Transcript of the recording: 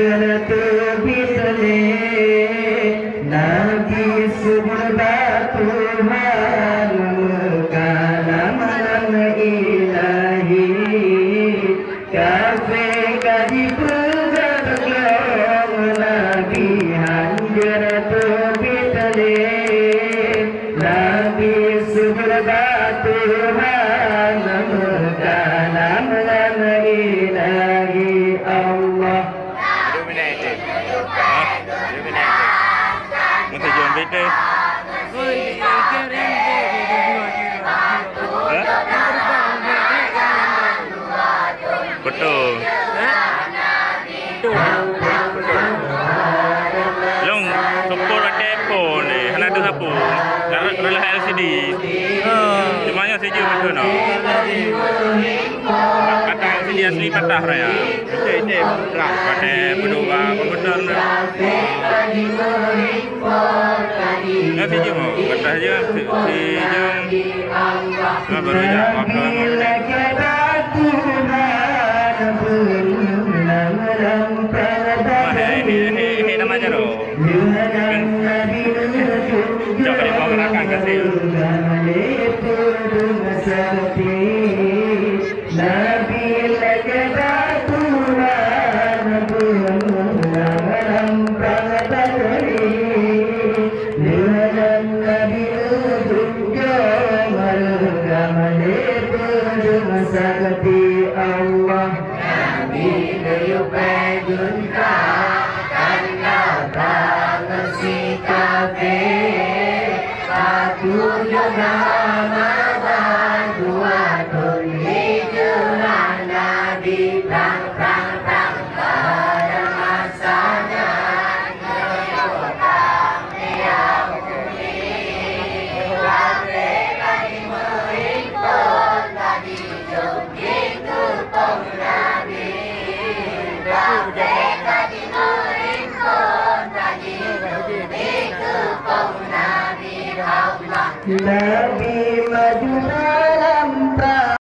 tu bitale nabi subhatu kalam ilahi kafe kadi pugar nabi hanjir tu bitale nabi subhatu kalam ilahi Allah. Untuk jual beda. Betul. Long support telefon ni, hana ada sapu. Rela LCD. Cuma yang saja betul no. Kata LCD asli patah raya. Ini berat. Pada berdoa komputer. Nggak sih cuma, kata aja sejam. Nggak baru aja waktu ini nama aja loh. Coba di bawah belakang kasih. Sakti Allah Nabi Nayubayun ka Karena banget si kafe Aku juga Ramadan Dua tahun hijrah Nabi Prang pada masanya Menyokang yang kuning Kafe kali merimpun Tadi joging tutong Nabi Kafe kali merimpun Tadi joging tutong Nabi Allah Nabi maju dalam